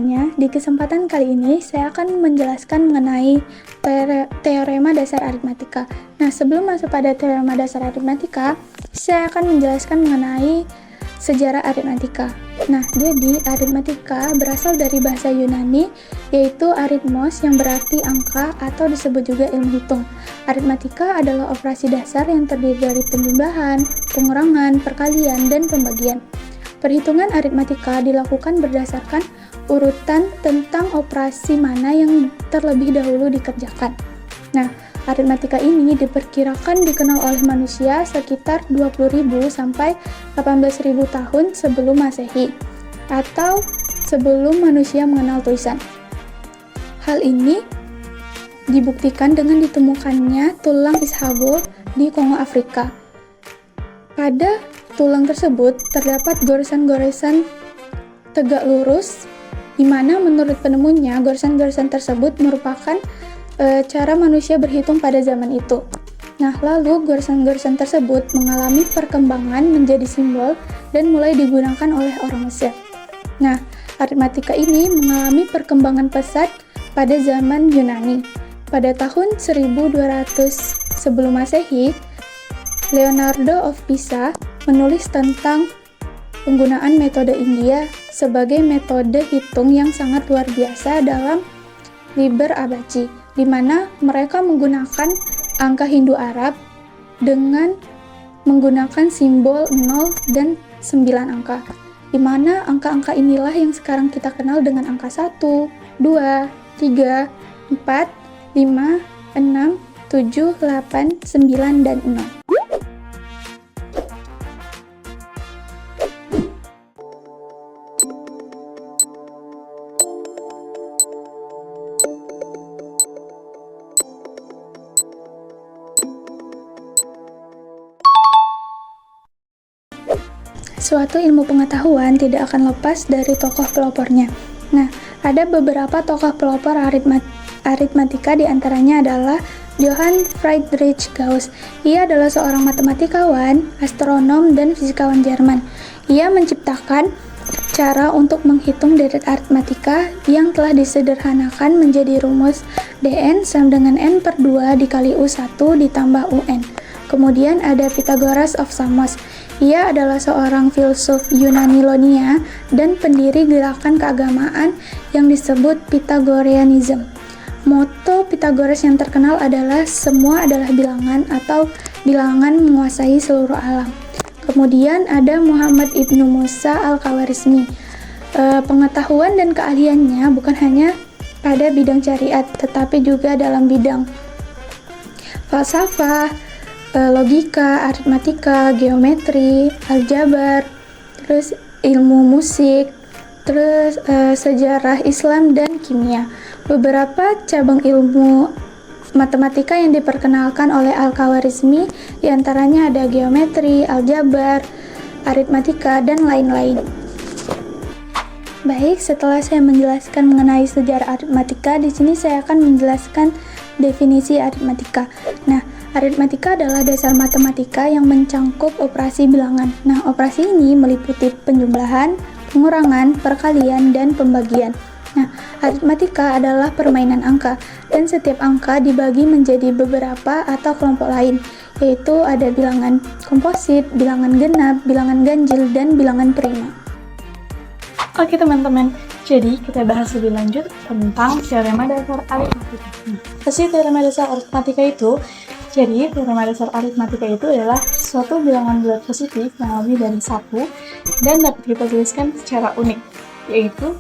semuanya, di kesempatan kali ini saya akan menjelaskan mengenai teorema dasar aritmatika. Nah, sebelum masuk pada teorema dasar aritmatika, saya akan menjelaskan mengenai sejarah aritmatika. Nah, jadi aritmatika berasal dari bahasa Yunani, yaitu aritmos yang berarti angka atau disebut juga ilmu hitung. Aritmatika adalah operasi dasar yang terdiri dari penjumlahan, pengurangan, perkalian, dan pembagian. Perhitungan aritmatika dilakukan berdasarkan urutan tentang operasi mana yang terlebih dahulu dikerjakan. Nah, aritmatika ini diperkirakan dikenal oleh manusia sekitar 20.000 sampai 18.000 tahun sebelum Masehi, atau sebelum manusia mengenal tulisan. Hal ini dibuktikan dengan ditemukannya tulang Ishago di Kongo, Afrika. Pada tulang tersebut terdapat goresan-goresan tegak lurus, di mana menurut penemunya goresan-goresan tersebut merupakan cara manusia berhitung pada zaman itu. Nah, lalu goresan-goresan tersebut mengalami perkembangan menjadi simbol dan mulai digunakan oleh orang Mesir. Nah, aritmatika ini mengalami perkembangan pesat pada zaman Yunani. Pada tahun 1200 sebelum Masehi, Leonardo of Pisa menulis tentang penggunaan metode India sebagai metode hitung yang sangat luar biasa dalam Liber Abaci, di mana mereka menggunakan angka Hindu Arab dengan menggunakan simbol 0 dan 9 angka, di mana angka-angka inilah yang sekarang kita kenal dengan angka 1, 2, 3, 4, 5, 6, 7, 8, 9, dan 0. Suatu ilmu pengetahuan tidak akan lepas dari tokoh pelopornya. Nah, ada beberapa tokoh pelopor aritmatika, diantaranya adalah Johann Friedrich Gauss. Ia adalah seorang matematikawan, astronom, dan fisikawan Jerman. Ia menciptakan cara untuk menghitung deret aritmatika yang telah disederhanakan menjadi rumus dn sama dengan n/2 dikali u1 ditambah un. Kemudian ada Pythagoras of Samos. Ia adalah seorang filsuf Yunani Ionia dan pendiri gerakan keagamaan yang disebut Pythagoreanism. Moto Pythagoras yang terkenal adalah semua adalah bilangan atau bilangan menguasai seluruh alam. Kemudian ada Muhammad ibnu Musa al-Khawarizmi. Pengetahuan dan keahliannya bukan hanya pada bidang syariat, tetapi juga dalam bidang falsafah, logika, aritmatika, geometri, aljabar, terus ilmu musik, terus sejarah Islam dan kimia. Beberapa cabang ilmu matematika yang diperkenalkan oleh Al-Khawarizmi diantaranya ada geometri, aljabar, aritmatika, dan lain-lain. Baik, setelah saya menjelaskan mengenai sejarah aritmatika, di sini saya akan menjelaskan definisi aritmatika. Nah, aritmatika adalah dasar matematika yang mencangkup operasi bilangan. Nah, operasi ini meliputi penjumlahan, pengurangan, perkalian, dan pembagian. Nah, aritmatika adalah permainan angka, dan setiap angka dibagi menjadi beberapa atau kelompok lain, yaitu ada bilangan komposit, bilangan genap, bilangan ganjil, dan bilangan prima. Oke teman-teman, jadi kita bahas lebih lanjut tentang teorema dasar aritmatika. Teorema dasar aritmatika itu, teorema dasar aritmatika itu adalah suatu bilangan bulat positif yang lebih dari 1 dan dapat kita tuliskan secara unik, yaitu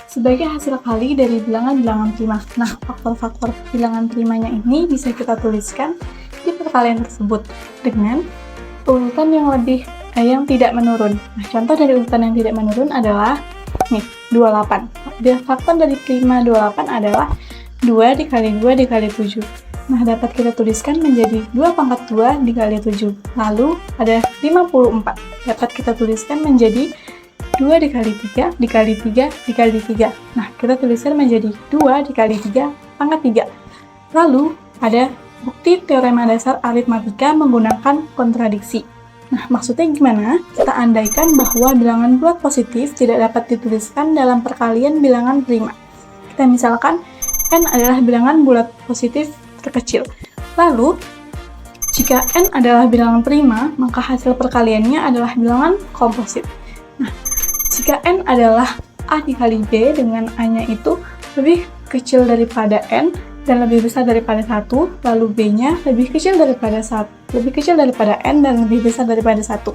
sebagai hasil kali dari bilangan-bilangan prima. Nah, faktor-faktor bilangan primanya ini bisa kita tuliskan di perkalian tersebut dengan urutan yang tidak menurun. Nah, contoh dari urutan yang tidak menurun adalah 28. Faktor dari prima 28 adalah 2 dikali 2 dikali 7. Nah, dapat kita tuliskan menjadi 2 pangkat 2 dikali 7. Lalu ada 54. Dapat kita tuliskan menjadi 2 dikali 3 dikali 3 dikali 3. Nah, kita tuliskan menjadi 2 dikali 3 pangkat 3. Lalu ada bukti teorema dasar aritmatika menggunakan kontradiksi. Nah, maksudnya gimana? Kita andaikan bahwa bilangan bulat positif tidak dapat dituliskan dalam perkalian bilangan prima. Kita misalkan N adalah bilangan bulat positif terkecil. Lalu, jika N adalah bilangan prima, maka hasil perkaliannya adalah bilangan komposit. Nah, jika N adalah A dikali B dengan A-nya itu lebih kecil daripada N dan lebih besar daripada 1, lalu B-nya lebih kecil daripada N dan lebih besar daripada 1.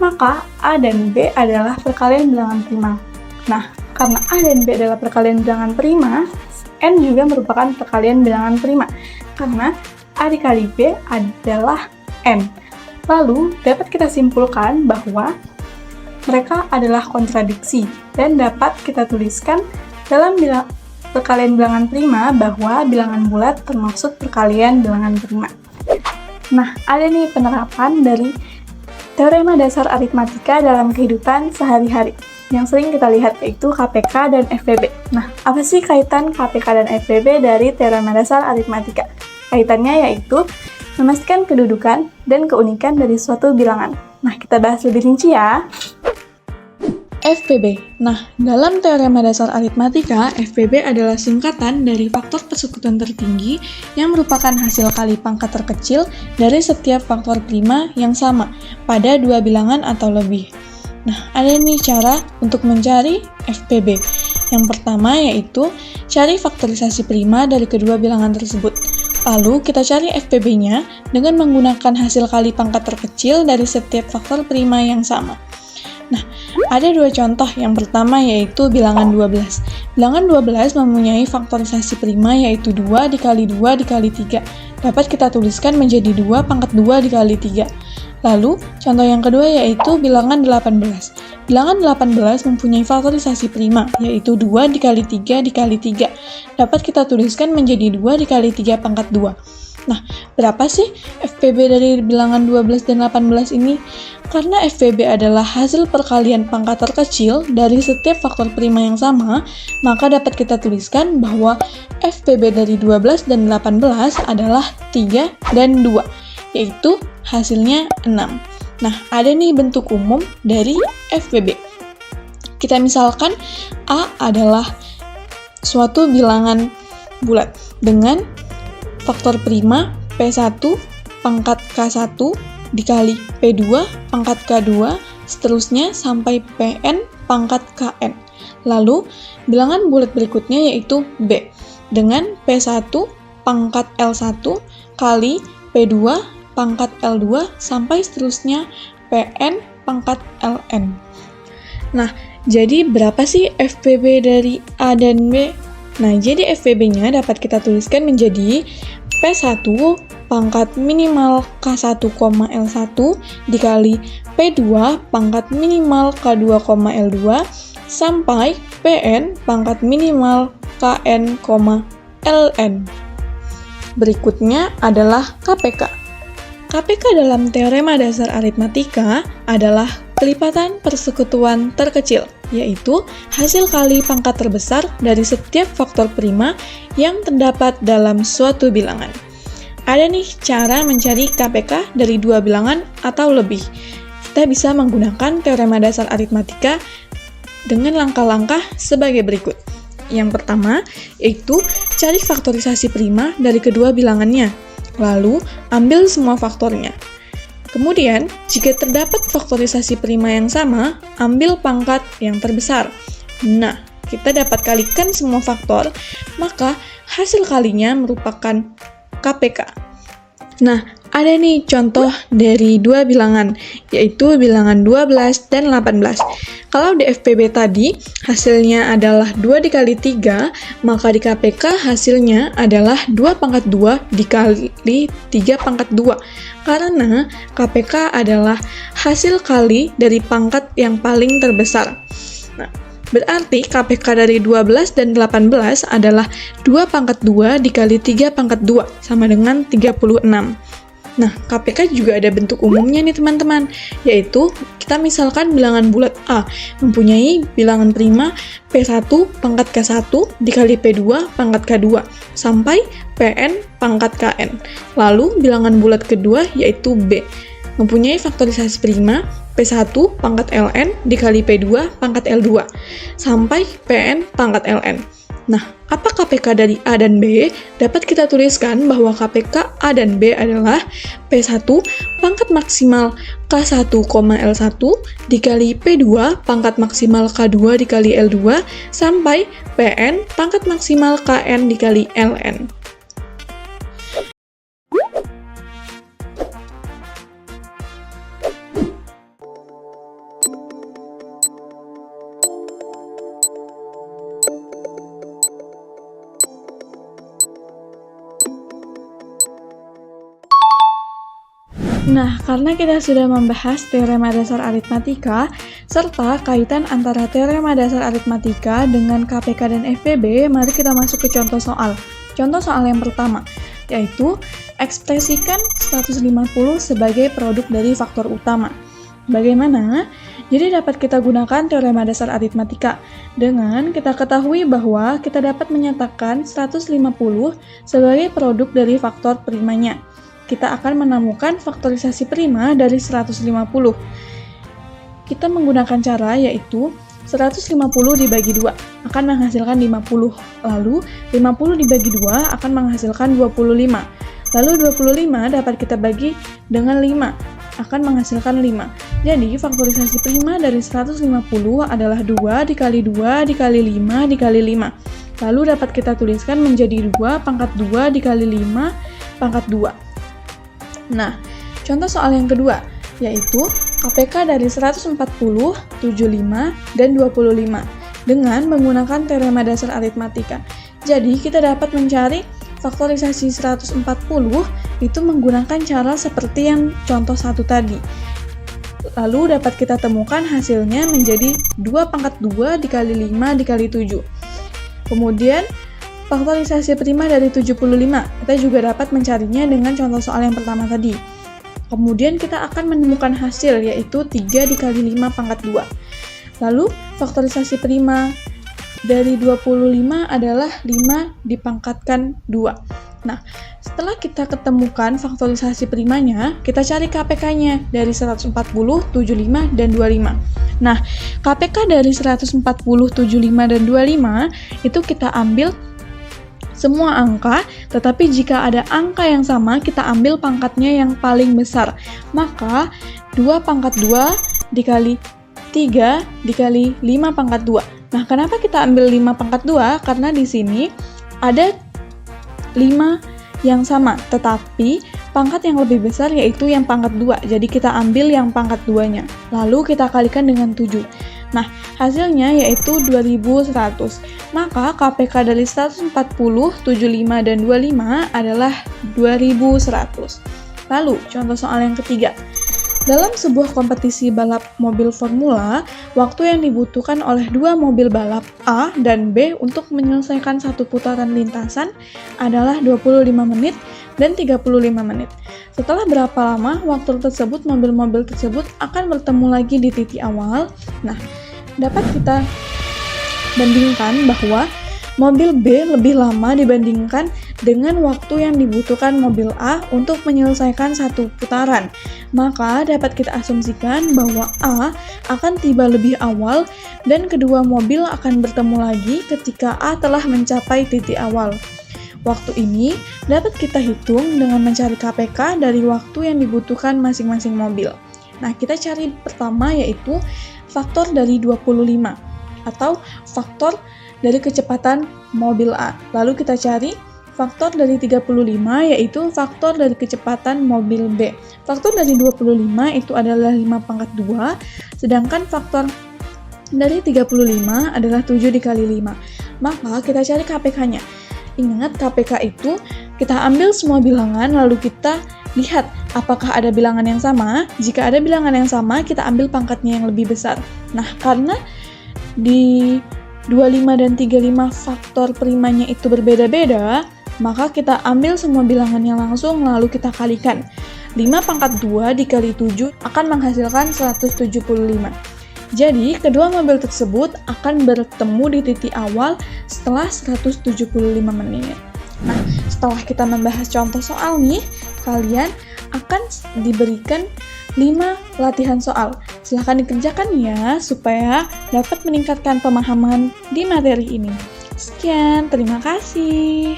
Maka A dan B adalah perkalian bilangan prima. Nah, karena A dan B adalah perkalian bilangan prima, N juga merupakan perkalian bilangan prima. Karena A dikali B adalah N. Lalu, dapat kita simpulkan bahwa mereka adalah kontradiksi dan dapat kita tuliskan dalam perkalian bilangan prima bahwa bilangan bulat termasuk perkalian bilangan prima. Nah, ada nih penerapan dari teorema dasar aritmatika dalam kehidupan sehari-hari yang sering kita lihat, yaitu KPK dan FPB. Nah, apa sih kaitan KPK dan FPB dari teorema dasar aritmatika? Kaitannya yaitu memastikan kedudukan dan keunikan dari suatu bilangan. Nah, kita bahas lebih rinci ya. FPB. Nah, dalam teorema dasar aritmatika, FPB adalah singkatan dari faktor persekutuan tertinggi yang merupakan hasil kali pangkat terkecil dari setiap faktor prima yang sama pada dua bilangan atau lebih. Nah, ada nih cara untuk mencari FPB. Yang pertama yaitu cari faktorisasi prima dari kedua bilangan tersebut. Lalu kita cari FPB-nya dengan menggunakan hasil kali pangkat terkecil dari setiap faktor prima yang sama. Nah, ada dua contoh. Yang pertama yaitu bilangan 12. Bilangan 12 mempunyai faktorisasi prima yaitu 2 dikali 2 dikali 3. Dapat kita tuliskan menjadi 2 pangkat 2 dikali 3. Lalu, contoh yang kedua yaitu bilangan 18. Bilangan 18 mempunyai faktorisasi prima yaitu 2 dikali 3 dikali 3. Dapat kita tuliskan menjadi 2 dikali 3 pangkat 2. Nah, berapa sih FPB dari bilangan 12 dan 18 ini? Karena FPB adalah hasil perkalian pangkat terkecil dari setiap faktor prima yang sama, maka dapat kita tuliskan bahwa FPB dari 12 dan 18 adalah 3 dan 2, yaitu hasilnya 6. Nah, ada nih bentuk umum dari FPB. Kita misalkan A adalah suatu bilangan bulat dengan faktor prima P1 pangkat K1 dikali P2 pangkat K2, seterusnya sampai Pn pangkat Kn. Lalu, bilangan bulat berikutnya yaitu B dengan P1 pangkat L1 kali P2 pangkat L2 sampai seterusnya Pn pangkat Ln. Nah, jadi berapa sih FPB dari A dan B? Nah, jadi FPB-nya dapat kita tuliskan menjadi P1 pangkat minimal K1, L1 dikali P2 pangkat minimal K2, L2 sampai Pn pangkat minimal Kn, Ln. Berikutnya adalah KPK. KPK dalam teorema dasar aritmatika adalah kelipatan persekutuan terkecil, yaitu hasil kali pangkat terbesar dari setiap faktor prima yang terdapat dalam suatu bilangan. Ada nih cara mencari KPK dari dua bilangan atau lebih. Kita bisa menggunakan teorema dasar aritmatika dengan langkah-langkah sebagai berikut. Yang pertama, yaitu cari faktorisasi prima dari kedua bilangannya, lalu ambil semua faktornya. Kemudian, jika terdapat faktorisasi prima yang sama, ambil pangkat yang terbesar. Nah, kita dapat kalikan semua faktor, maka hasil kalinya merupakan KPK. Nah, ada nih contoh dari dua bilangan, yaitu bilangan 12 dan 18. Kalau di FPB tadi, hasilnya adalah 2 dikali 3, maka di KPK hasilnya adalah 2 pangkat 2 dikali 3 pangkat 2. Karena KPK adalah hasil kali dari pangkat yang paling terbesar. Nah, berarti KPK dari 12 dan 18 adalah 2 pangkat 2 dikali 3 pangkat 2, sama dengan 36. Nah, KPK juga ada bentuk umumnya nih teman-teman, yaitu kita misalkan bilangan bulat A mempunyai bilangan prima P1 pangkat K1 dikali P2 pangkat K2 sampai Pn pangkat Kn. Lalu bilangan bulat kedua yaitu B mempunyai faktorisasi prima P1 pangkat ln dikali P2 pangkat L2 sampai Pn pangkat ln. Nah, apa KPK dari A dan B? Dapat kita tuliskan bahwa KPK A dan B adalah P1 pangkat maksimal K1, L1 dikali P2 pangkat maksimal K2 dikali L2 sampai Pn pangkat maksimal Kn dikali Ln. Nah, karena kita sudah membahas teorema dasar aritmatika, serta kaitan antara teorema dasar aritmatika dengan KPK dan FPB, mari kita masuk ke contoh soal. Contoh soal yang pertama, yaitu ekspresikan 150 sebagai produk dari faktor utama. Bagaimana? Jadi dapat kita gunakan teorema dasar aritmatika dengan kita ketahui bahwa kita dapat menyatakan 150 sebagai produk dari faktor primanya. Kita akan menemukan faktorisasi prima dari 150. Kita menggunakan cara yaitu 150 dibagi 2 akan menghasilkan 50. Lalu 50 dibagi 2 akan menghasilkan 25. Lalu 25 dapat kita bagi dengan 5 akan menghasilkan 5. Jadi faktorisasi prima dari 150 adalah 2 dikali 2 dikali 5 dikali 5. Lalu dapat kita tuliskan menjadi 2 pangkat 2 dikali 5 pangkat 2. Nah, contoh soal yang kedua, yaitu KPK dari 140, 75, dan 25 dengan menggunakan teorema dasar aritmatika. Jadi, kita dapat mencari faktorisasi 140 itu menggunakan cara seperti yang contoh 1 tadi. Lalu dapat kita temukan hasilnya menjadi 2 pangkat 2 dikali 5 dikali 7. Kemudian, faktorisasi prima dari 75, kita juga dapat mencarinya dengan contoh soal yang pertama tadi. Kemudian kita akan menemukan hasil, yaitu 3 dikali 5 pangkat 2. Lalu, faktorisasi prima dari 25 adalah 5 dipangkatkan 2. Nah, setelah kita ketemukan faktorisasi primanya, kita cari KPK-nya dari 140, 75, dan 25. Nah, KPK dari 140, 75, dan 25 itu kita ambil semua angka, tetapi jika ada angka yang sama, kita ambil pangkatnya yang paling besar. Maka, 2 pangkat 2 dikali 3 dikali 5 pangkat 2. Nah, kenapa kita ambil 5 pangkat 2? Karena di sini ada 5 yang sama, tetapi pangkat yang lebih besar yaitu yang pangkat 2. Jadi kita ambil yang pangkat 2-nya. Lalu kita kalikan dengan 7. Nah, hasilnya yaitu 2100. Maka KPK dari 140, 75, dan 25 adalah 2100. Lalu, contoh soal yang ketiga. Dalam sebuah kompetisi balap mobil formula, waktu yang dibutuhkan oleh dua mobil balap A dan B untuk menyelesaikan satu putaran lintasan adalah 25 menit dan 35 menit. Setelah berapa lama waktu tersebut mobil-mobil tersebut akan bertemu lagi di titik awal? Nah, dapat kita bandingkan bahwa mobil B lebih lama dibandingkan dengan waktu yang dibutuhkan mobil A untuk menyelesaikan satu putaran. Maka dapat kita asumsikan bahwa A akan tiba lebih awal dan kedua mobil akan bertemu lagi ketika A telah mencapai titik awal. Waktu ini dapat kita hitung dengan mencari KPK dari waktu yang dibutuhkan masing-masing mobil. Nah, kita cari pertama yaitu faktor dari 25 atau faktor dari kecepatan mobil A. Lalu kita cari faktor dari 35 yaitu faktor dari kecepatan mobil B. Faktor dari 25 itu adalah 5 pangkat 2, sedangkan faktor dari 35 adalah 7 dikali 5. Maka kita cari KPK-nya. Ingat, KPK itu kita ambil semua bilangan lalu kita lihat apakah ada bilangan yang sama. Jika ada bilangan yang sama, kita ambil pangkatnya yang lebih besar. Nah, karena di 25 dan 35 faktor primanya itu berbeda-beda, maka kita ambil semua bilangannya langsung lalu kita kalikan. 5 pangkat 2 dikali 7 akan menghasilkan 175. Jadi, kedua mobil tersebut akan bertemu di titik awal setelah 175 menit. Nah, setelah kita membahas contoh soal nih, kalian akan diberikan 5 latihan soal. Silahkan dikerjakan ya, supaya dapat meningkatkan pemahaman di materi ini. Sekian, terima kasih.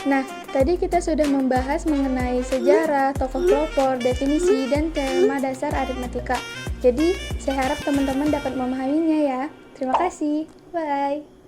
Nah, tadi kita sudah membahas mengenai sejarah, tokoh pelopor, definisi, dan teorema dasar aritmatika. Jadi, saya harap teman-teman dapat memahaminya ya. Terima kasih. Bye.